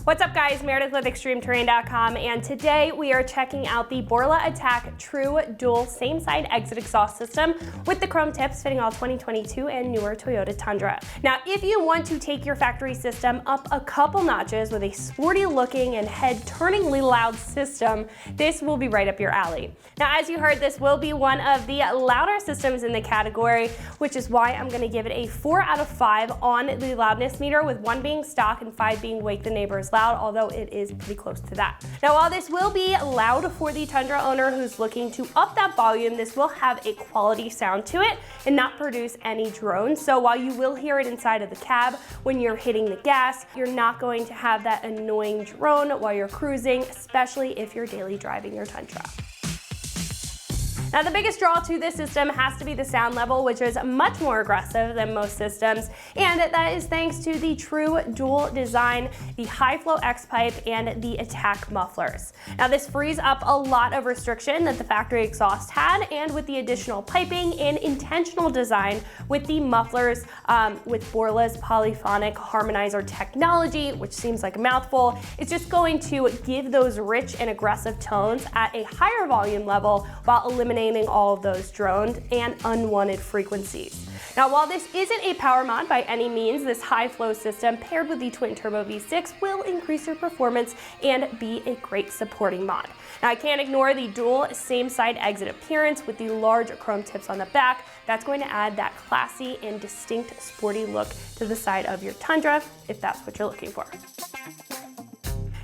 What's up guys, Meredith with ExtremeTerrain.com, and today we are checking out the Borla Attack True Dual Same Side Exit Exhaust System with the chrome tips fitting all 2022 and newer Toyota Tundra. Now, if you want to take your factory system up a couple notches with a sporty looking and head-turningly loud system, this will be right up your alley. Now, as you heard, this will be one of the louder systems in the category, which is why I'm going to give it a 4 out of 5 on the loudness meter, with 1 being stock and 5 being Wake the Neighbors loud, although it is pretty close to that. Now, while this will be loud for the Tundra owner who's looking to up that volume, this will have a quality sound to it and not produce any drone. So while you will hear it inside of the cab when you're hitting the gas, you're not going to have that annoying drone while you're cruising, especially if you're daily driving your Tundra. Now, the biggest draw to this system has to be the sound level, which is much more aggressive than most systems, and that is thanks to the true dual design, the high flow X-Pipe, and the Attack mufflers. Now, this frees up a lot of restriction that the factory exhaust had, and with the additional piping and intentional design with the mufflers, with Borla's polyphonic harmonizer technology, which seems like a mouthful, it's just going to give those rich and aggressive tones at a higher volume level while eliminating all of those droned and unwanted frequencies. Now, while this isn't a power mod by any means, this high flow system paired with the twin turbo V6 will increase your performance and be a great supporting mod. Now, I can't ignore the dual same side exit appearance with the large chrome tips on the back. That's going to add that classy and distinct sporty look to the side of your Tundra, if that's what you're looking for.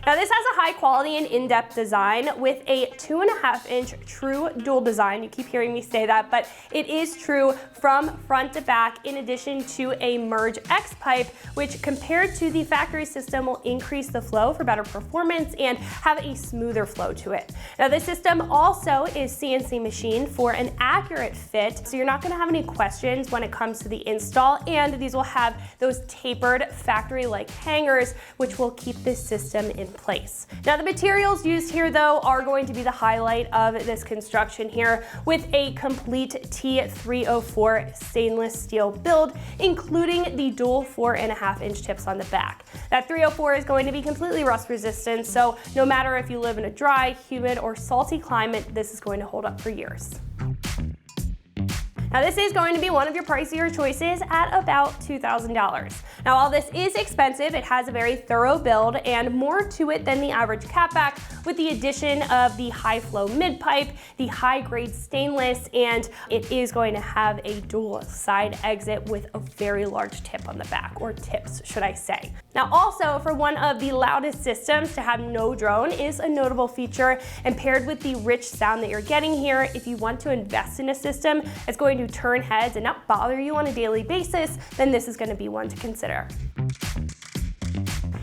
Now, this has a high quality and in-depth design with a 2.5-inch true dual design. You keep hearing me say that, but it is true from front to back, in addition to a merge X-Pipe, which compared to the factory system will increase the flow for better performance and have a smoother flow to it. Now, this system also is CNC machined for an accurate fit, so you're not gonna have any questions when it comes to the install, and these will have those tapered factory-like hangers, which will keep this system in place. Now, the materials used here though are going to be the highlight of this construction here, with a complete T304 stainless steel build, including the dual 4.5-inch tips on the back. That 304 is going to be completely rust resistant, so no matter if you live in a dry, humid, or salty climate, this is going to hold up for years. Now, this is going to be one of your pricier choices at about $2,000. Now, while this is expensive, it has a very thorough build and more to it than the average catback, with the addition of the high flow mid pipe, the high grade stainless, and it is going to have a dual side exit with a very large tip on the back, or tips, should I say. Now, also for one of the loudest systems to have no drone is a notable feature, and paired with the rich sound that you're getting here, if you want to invest in a system that's going to turn heads and not bother you on a daily basis, then this is going to be one to consider.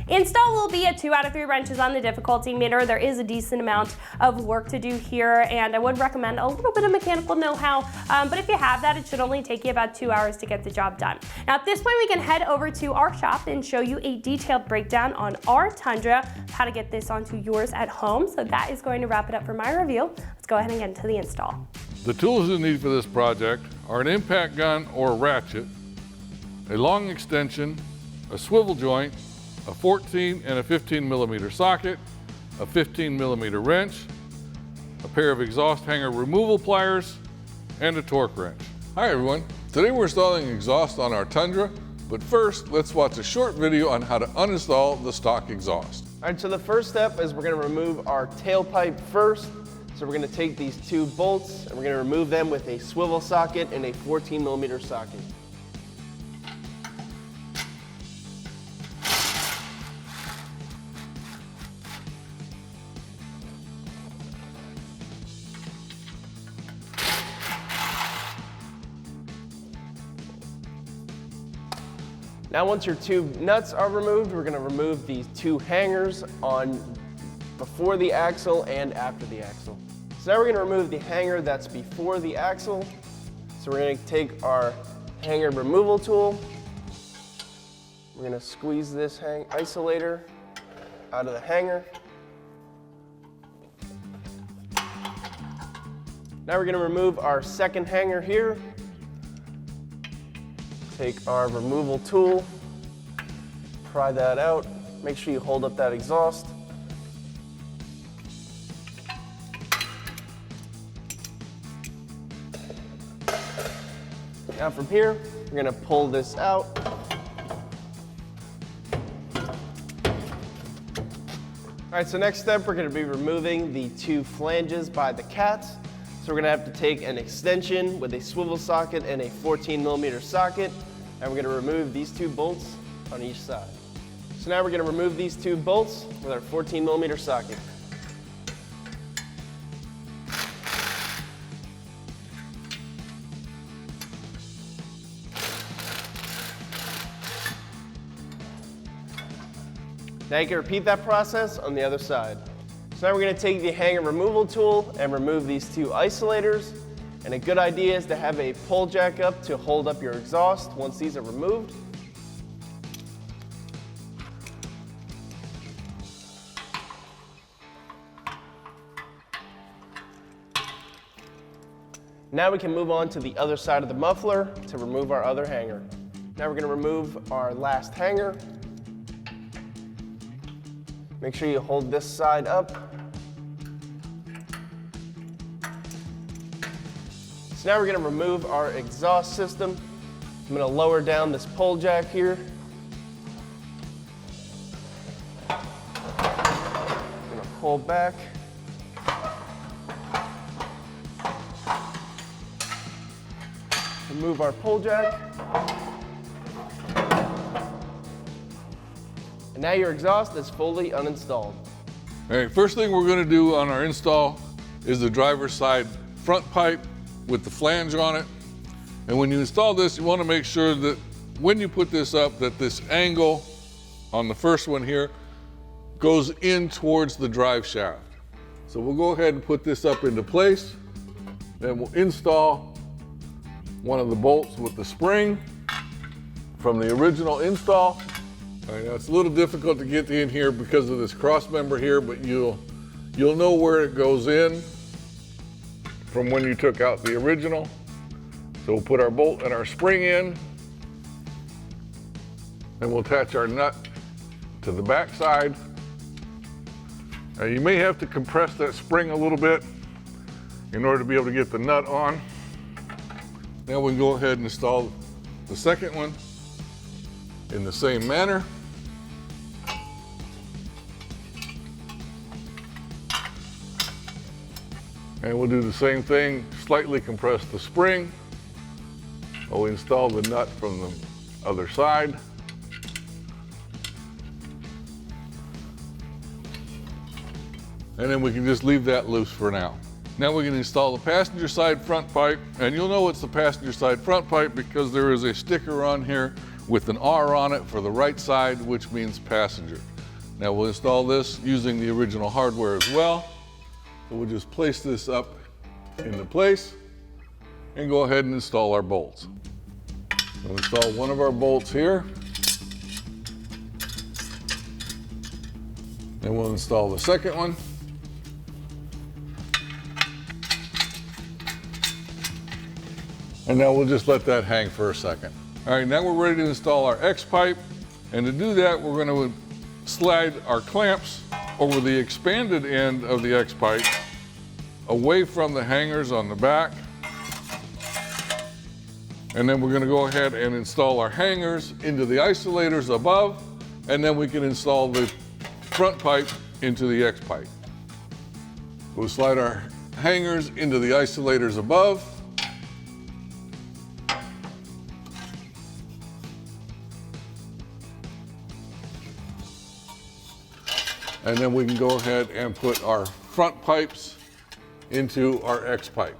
Install will be a 2 out of 3 wrenches on the difficulty meter. There is a decent amount of work to do here, and I would recommend a little bit of mechanical know-how, but if you have that, it should only take you about 2 hours to get the job done. Now, at this point, we can head over to our shop and show you a detailed breakdown on our Tundra, how to get this onto yours at home. So that is going to wrap it up for my review. Let's go ahead and get into the install. The tools you need for this project are an impact gun or ratchet, a long extension, a swivel joint, a 14 and a 15 millimeter socket, a 15 millimeter wrench, a pair of exhaust hanger removal pliers, and a torque wrench. Hi everyone, today we're installing exhaust on our Tundra, but first let's watch a short video on how to uninstall the stock exhaust. All right, so the first step is we're gonna remove our tailpipe first. So we're gonna take these 2 bolts and we're gonna remove them with a swivel socket and a 14 millimeter socket. Now, once your 2 nuts are removed, we're gonna remove these 2 hangers on before the axle and after the axle. So now we're gonna remove the hanger that's before the axle. So we're gonna take our hanger removal tool. We're gonna squeeze this isolator out of the hanger. Now we're gonna remove our second hanger here. Take our removal tool, pry that out. make sure you hold up that exhaust. Now from here, we're gonna pull this out. All right, so next step, we're gonna be removing the two flanges by the cats. So we're gonna have to take an extension with a swivel socket and a 14mm socket, and we're gonna remove these two bolts on each side. So now we're gonna remove these two bolts with our 14mm socket. Now you can repeat that process on the other side. So now we're gonna take the hanger removal tool and remove these two isolators. And a good idea is to have a pull jack up to hold up your exhaust once these are removed. Now we can move on to the other side of the muffler to remove our other hanger. Now we're gonna remove our last hanger. Make sure you hold this side up. So now we're gonna remove our exhaust system. I'm gonna lower down this pull jack here. I'm gonna pull back. Remove our pull jack. And now your exhaust is fully uninstalled. All right, first thing we're gonna do on our install is the driver's side front pipe with the flange on it. And when you install this, you wanna make sure that when you put this up, that this angle on the first one here goes in towards the drive shaft. So we'll go ahead and put this up into place. Then we'll install one of the bolts with the spring from the original install. All right, now it's a little difficult to get in here because of this cross member here, but you'll know where it goes in from when you took out the original. So we'll put our bolt and our spring in, and we'll attach our nut to the back side. Now you may have to compress that spring a little bit in order to be able to get the nut on. Now we can go ahead and install the second one in the same manner. And we'll do the same thing, slightly compress the spring. We'll install the nut from the other side. And then we can just leave that loose for now. Now we can install the passenger side front pipe, and you'll know it's the passenger side front pipe because there is a sticker on here with an R on it for the right side, which means passenger. Now we'll install this using the original hardware as well. So we'll just place this up into place and go ahead and install our bolts. We'll install one of our bolts here. Then we'll install the second one. And now we'll just let that hang for a second. All right, now we're ready to install our X pipe. And to do that, we're going to slide our clamps over the expanded end of the X pipe away from the hangers on the back. And then we're going to go ahead and install our hangers into the isolators above, and then we can install the front pipe into the X pipe. We'll slide our hangers into the isolators above. And then we can go ahead and put our front pipes into our X pipe.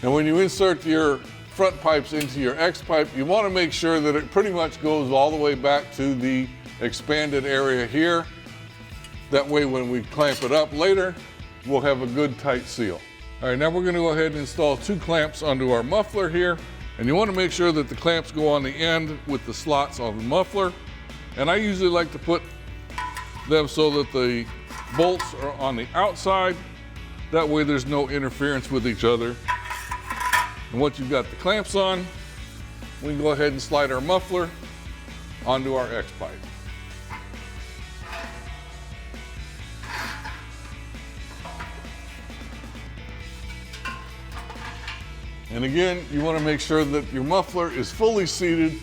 And when you insert your front pipes into your X pipe, you want to make sure that it pretty much goes all the way back to the expanded area here. That way when we clamp it up later, we'll have a good tight seal. All right, now we're going to go ahead and install two clamps onto our muffler here. And you want to make sure that the clamps go on the end with the slots on the muffler. And I usually like to put them so that the bolts are on the outside. That way there's no interference with each other. And once you've got the clamps on, we can go ahead and slide our muffler onto our X-pipe. And again, you want to make sure that your muffler is fully seated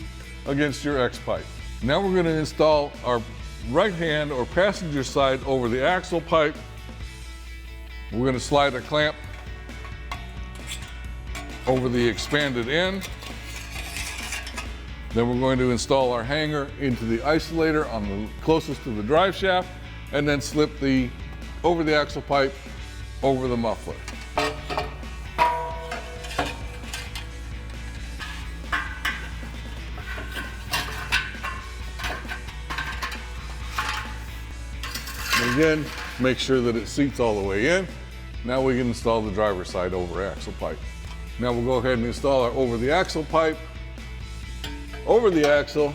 against your X-pipe. Now we're going to install our right hand or passenger side over the axle pipe. We're going to slide a clamp over the expanded end. Then we're going to install our hanger into the isolator on the closest to the drive shaft, and then slip the over the axle pipe over the muffler. And again, make sure that it seats all the way in. Now we can install the driver's side over axle pipe. Now we'll go ahead and install our over the axle pipe over the axle,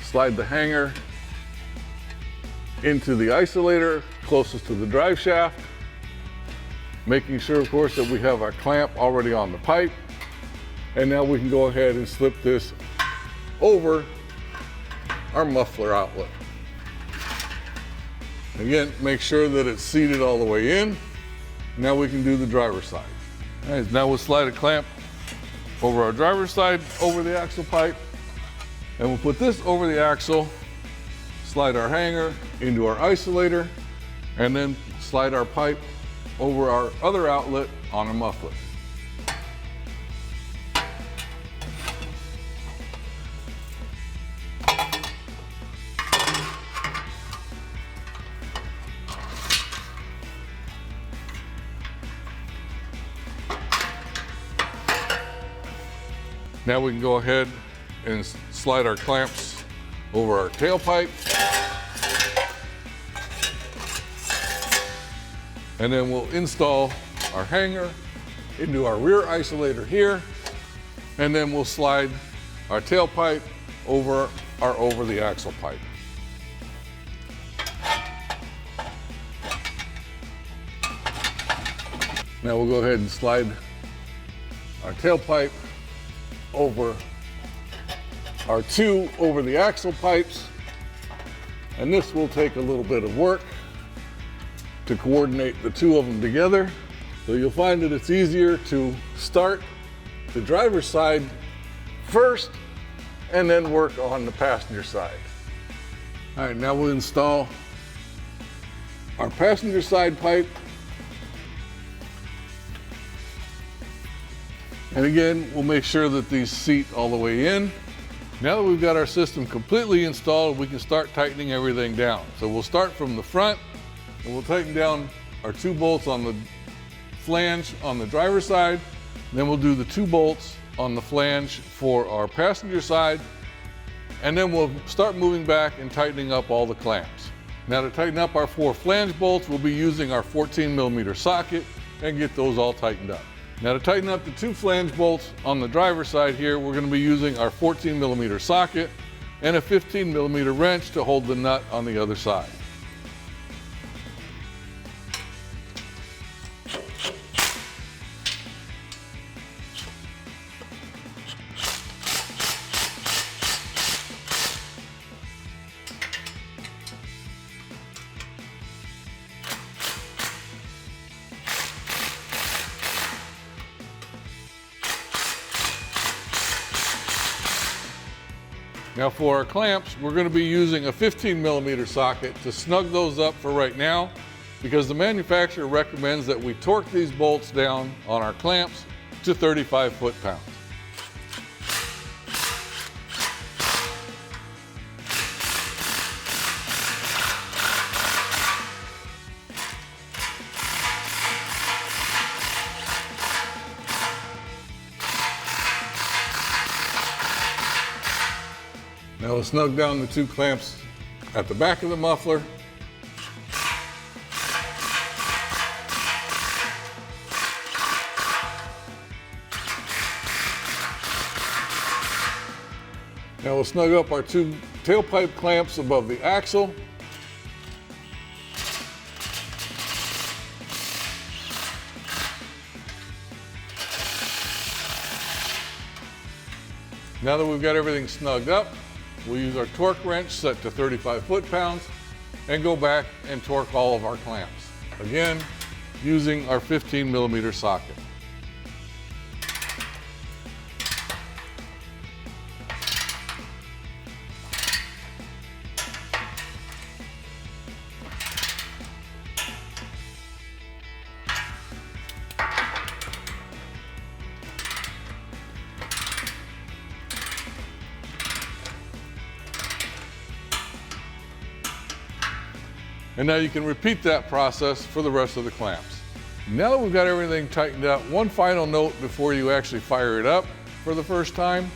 slide the hanger into the isolator closest to the drive shaft, making sure, of course, that we have our clamp already on the pipe. And now we can go ahead and slip this over our muffler outlet. Again, make sure that it's seated all the way in. Now we can do the driver's side. All right, now we'll slide a clamp over our driver's side, over the axle pipe, and we'll put this over the axle, slide our hanger into our isolator, and then slide our pipe over our other outlet on our muffler. Now we can go ahead and slide our clamps over our tailpipe. And then we'll install our hanger into our rear isolator here. And then we'll slide our tailpipe over our over the axle pipe. Now we'll go ahead and slide our tailpipe over our two over the axle pipes, and this will take a little bit of work to coordinate the two of them together. So you'll find that it's easier to start the driver's side first and then work on the passenger side. All right, now we'll install our passenger side pipe. And again, we'll make sure that these seat all the way in. Now that we've got our system completely installed, we can start tightening everything down. So we'll start from the front, and we'll tighten down our 2 bolts on the flange on the driver's side. Then we'll do the 2 bolts on the flange for our passenger side. And then we'll start moving back and tightening up all the clamps. Now to tighten up our 4 flange bolts, we'll be using our 14mm socket and get those all tightened up. Now to tighten up the 2 flange bolts on the driver's side here, we're going to be using our 14mm socket and a 15mm wrench to hold the nut on the other side. Now for our clamps, we're going to be using a 15mm socket to snug those up for right now, because the manufacturer recommends that we torque these bolts down on our clamps to 35 foot-pounds. Now we'll snug down the 2 clamps at the back of the muffler. Now we'll snug up our 2 tailpipe clamps above the axle. Now that we've got everything snugged up, we'll use our torque wrench set to 35 foot-pounds and go back and torque all of our clamps. Again, using our 15mm socket. And now you can repeat that process for the rest of the clamps. Now that we've got everything tightened up, one final note before you actually fire it up for the first time,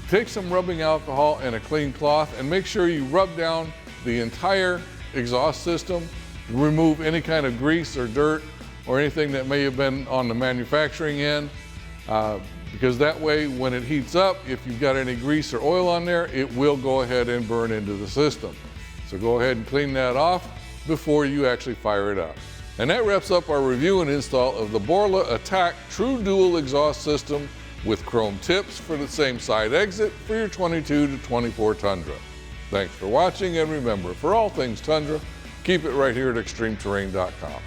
take some rubbing alcohol and a clean cloth and make sure you rub down the entire exhaust system, remove any kind of grease or dirt or anything that may have been on the manufacturing end, because that way when it heats up, if you've got any grease or oil on there, it will go ahead and burn into the system. So go ahead and clean that off before you actually fire it up. And that wraps up our review and install of the Borla Attack True Dual Exhaust System with chrome tips for the same side exit for your 22 to 24 Tundra. Thanks for watching, and remember, for all things Tundra, keep it right here at ExtremeTerrain.com.